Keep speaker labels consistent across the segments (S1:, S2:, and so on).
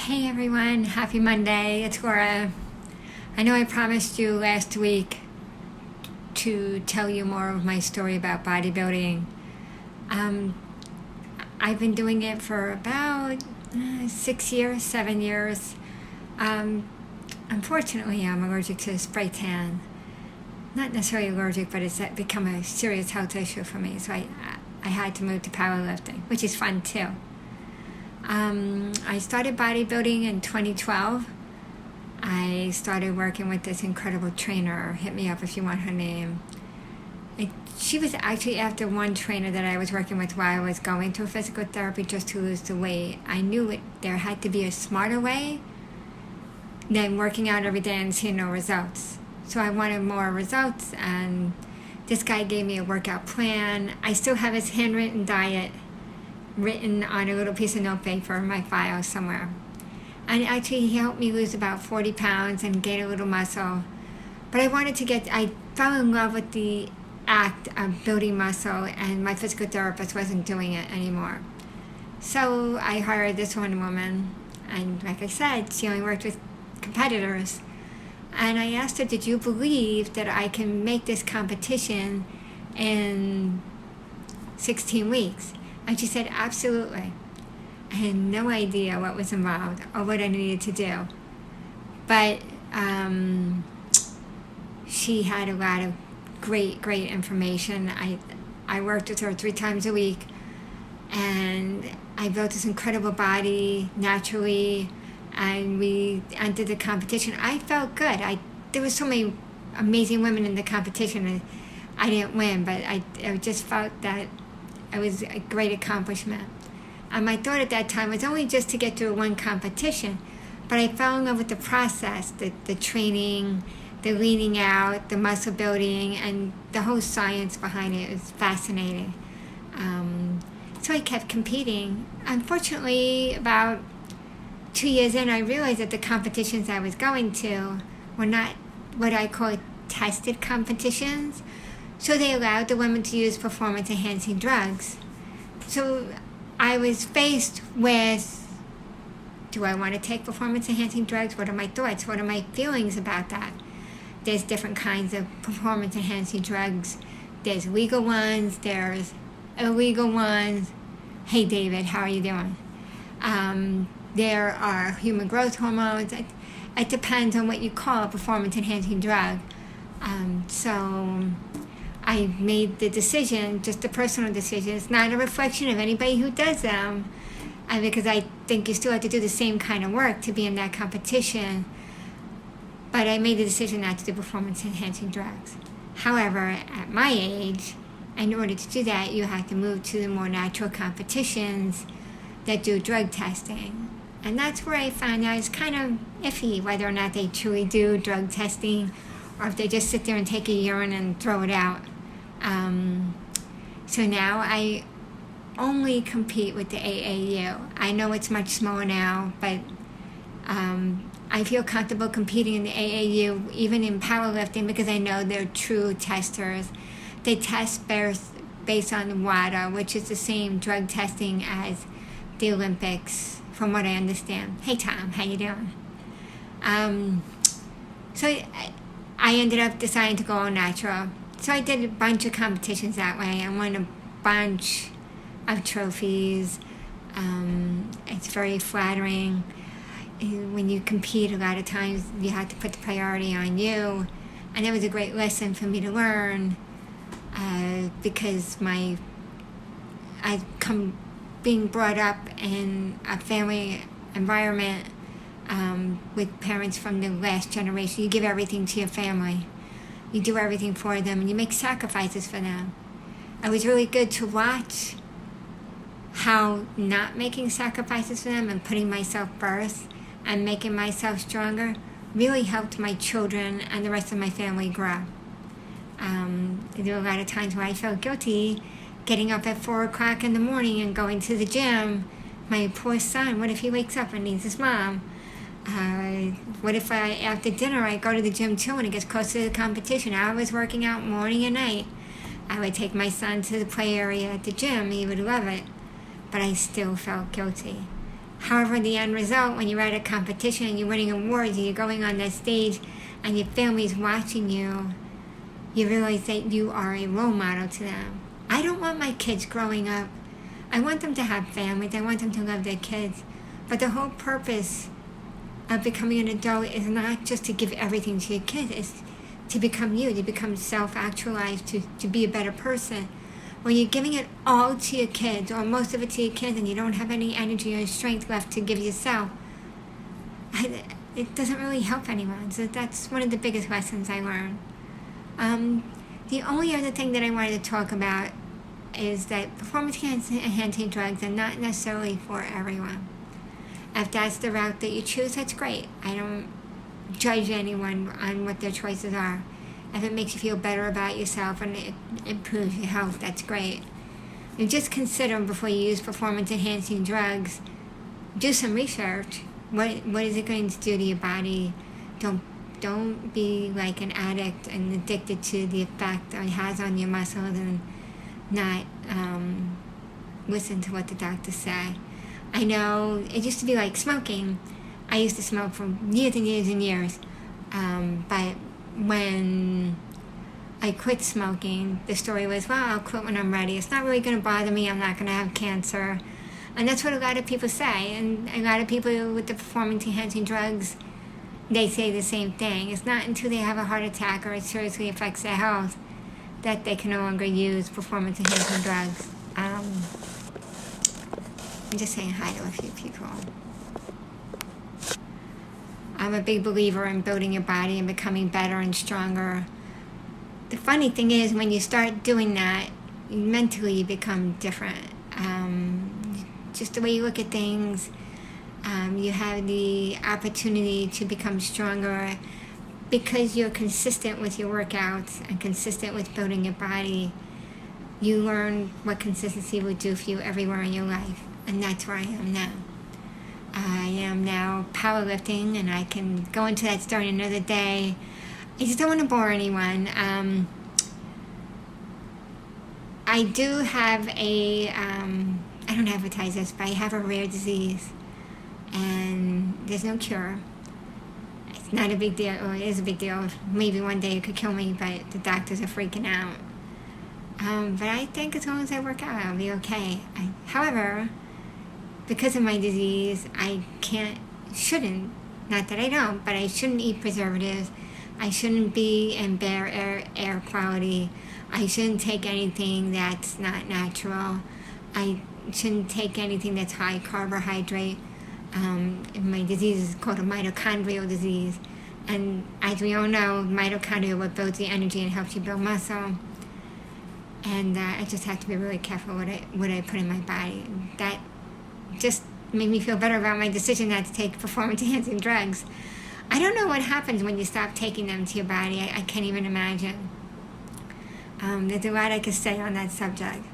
S1: Hey everyone, happy Monday, it's Laura. I know I promised you last week to tell you more of my story about bodybuilding. I've been doing it for about 7 years. Unfortunately, I'm allergic to spray tan. Not necessarily allergic, but it's become a serious health issue for me, so I had to move to powerlifting, which is fun too. I started bodybuilding in 2012. I started working with this incredible trainer. Hit me up if you want her name. She was actually after one trainer that I was working with while I was going through physical therapy just to lose the weight. I knew there had to be a smarter way than working out every day and seeing no results. So I wanted more results, and this guy gave me a workout plan. I still have his handwritten diet written on a little piece of notepaper in my file somewhere. And actually he helped me lose about 40 pounds and gain a little muscle. But I fell in love with the act of building muscle, and my physical therapist wasn't doing it anymore. So I hired this one woman, and like I said, she only worked with competitors. And I asked her, did you believe that I can make this competition in 16 weeks? And she said, absolutely. I had no idea what was involved or what I needed to do. But she had a lot of great information. I worked with her 3 times a week, and I built this incredible body naturally, and we entered the competition. I felt good. There were so many amazing women in the competition, and I didn't win, but I just felt that it was a great accomplishment. And my thought at that time was only just to get through one competition, but I fell in love with the process, the training, the leaning out, the muscle building, and the whole science behind it. It was fascinating. So I kept competing. Unfortunately, about 2 years in, I realized that the competitions I was going to were not what I call tested competitions. So they allowed the women to use performance-enhancing drugs. So I was faced with, do I want to take performance-enhancing drugs? What are my thoughts? What are my feelings about that? There's different kinds of performance-enhancing drugs. There's legal ones, there's illegal ones. Hey David, how are you doing? There are human growth hormones. It depends on what you call a performance-enhancing drug. So I made the decision, just a personal decision. It's not a reflection of anybody who does them, because I think you still have to do the same kind of work to be in that competition. But I made the decision not to do performance-enhancing drugs. However, at my age, in order to do that, you have to move to the more natural competitions that do drug testing. And that's where I found out it's kind of iffy whether or not they truly do drug testing, or if they just sit there and take a urine and throw it out. So now I only compete with the AAU. I know it's much smaller now, but I feel comfortable competing in the AAU, even in powerlifting, because I know they're true testers. They test based on WADA, which is the same drug testing as the Olympics, from what I understand. Hey Tom, how you doing? So I ended up deciding to go all natural. So I did a bunch of competitions that way. I won a bunch of trophies. It's very flattering. When you compete, a lot of times you have to put the priority on you. And it was a great lesson for me to learn, because I've come being brought up in a family environment with parents from the last generation. You give everything to your family. You do everything for them, and you make sacrifices for them. It was really good to watch how not making sacrifices for them and putting myself first and making myself stronger really helped my children and the rest of my family grow. There were a lot of times where I felt guilty getting up at 4 o'clock in the morning and going to the gym. My poor son, what if he wakes up and needs his mom? What if after dinner I go to the gym too when it gets close to the competition? I was working out morning and night. I would take my son to the play area at the gym. He would love it. But I still felt guilty. However, the end result, when you're at a competition and you're winning awards and you're going on that stage and your family's watching you, you realize that you are a role model to them. I don't want my kids growing up. I want them to have families. I want them to love their kids. But the whole purpose of becoming an adult is not just to give everything to your kids. It's to become you, to become self-actualized, to be a better person. When you're giving it all to your kids, or most of it to your kids, and you don't have any energy or strength left to give yourself, it doesn't really help anyone. So that's one of the biggest lessons I learned. The only other thing that I wanted to talk about is that performance-enhancing drugs are not necessarily for everyone. If that's the route that you choose, that's great. I don't judge anyone on what their choices are. If it makes you feel better about yourself and it improves your health, that's great. And just consider before you use performance-enhancing drugs, do some research. What is it going to do to your body? Don't be like an addict and addicted to the effect it has on your muscles and not listen to what the doctors say. I know it used to be like smoking. I used to smoke for years and years and years. But when I quit smoking, the story was, well, I'll quit when I'm ready. It's not really going to bother me. I'm not going to have cancer. And that's what a lot of people say. And a lot of people with the performance-enhancing drugs, they say the same thing. It's not until they have a heart attack or it seriously affects their health that they can no longer use performance-enhancing drugs. I'm just saying hi to a few people. I'm a big believer in building your body and becoming better and stronger. The funny thing is, when you start doing that, mentally you become different. Just the way you look at things, you have the opportunity to become stronger because you're consistent with your workouts and consistent with building your body. You learn what consistency will do for you everywhere in your life, and that's where I am now. I am now powerlifting, and I can go into that story another day. I just don't want to bore anyone. I do have I don't advertise this, but I have a rare disease, and there's no cure. It's not a big deal, or it is a big deal. Maybe one day it could kill me, but the doctors are freaking out. But I think as long as I work out, I'll be okay. However, because of my disease, I shouldn't, not that I don't, but I shouldn't eat preservatives. I shouldn't be in bare air quality. I shouldn't take anything that's not natural. I shouldn't take anything that's high carbohydrate. My disease is called a mitochondrial disease. And as we all know, mitochondria what builds the energy and helps you build muscle. And I just have to be really careful what I put in my body. That just made me feel better about my decision not to take performance-enhancing drugs. I don't know what happens when you stop taking them to your body. I can't even imagine. There's a lot I could say on that subject.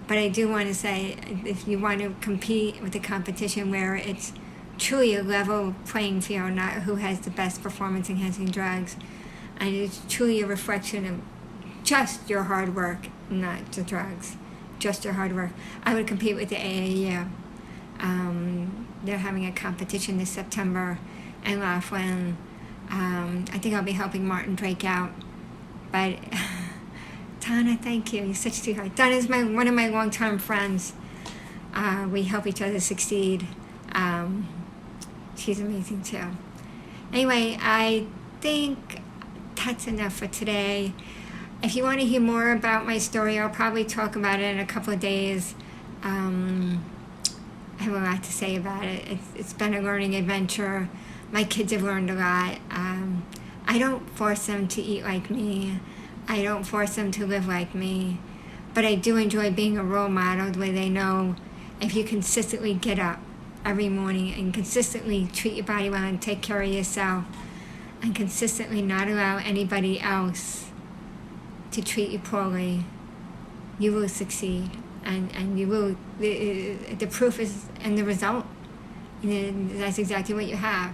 S1: But I do want to say, if you want to compete with a competition where it's truly a level playing field, not who has the best performance-enhancing drugs, and it's truly a reflection of just your hard work, not the drugs, just your hard work, I would compete with the AAU. They're having a competition this September in Laughlin. I think I'll be helping Martin Drake out. But Donna, thank you. You're such a sweetheart. Donna's one of my long-term friends. We help each other succeed. She's amazing too. Anyway, I think that's enough for today. If you want to hear more about my story, I'll probably talk about it in a couple of days. I have a lot to say about it. It's been a learning adventure. My kids have learned a lot. I don't force them to eat like me. I don't force them to live like me. But I do enjoy being a role model where they know if you consistently get up every morning and consistently treat your body well and take care of yourself and consistently not allow anybody else to treat you poorly, you will succeed. And you will, the proof is in the result. That's exactly what you have.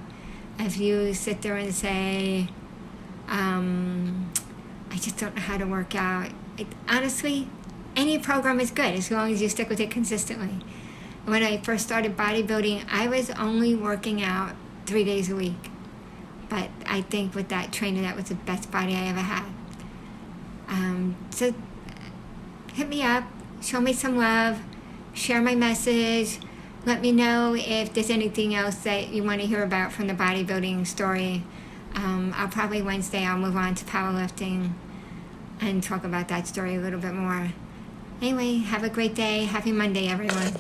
S1: If you sit there and say, I just don't know how to work out. Honestly, any program is good as long as you stick with it consistently. when I first started bodybuilding, I was only working out 3 days a week. But I think with that trainer, that was the best body I ever had. So hit me up, show me some love, share my message. Let me know if there's anything else that you want to hear about from the bodybuilding story. I'll probably Wednesday, I'll move on to powerlifting and talk about that story a little bit more. Anyway, have a great day. Happy Monday, everyone.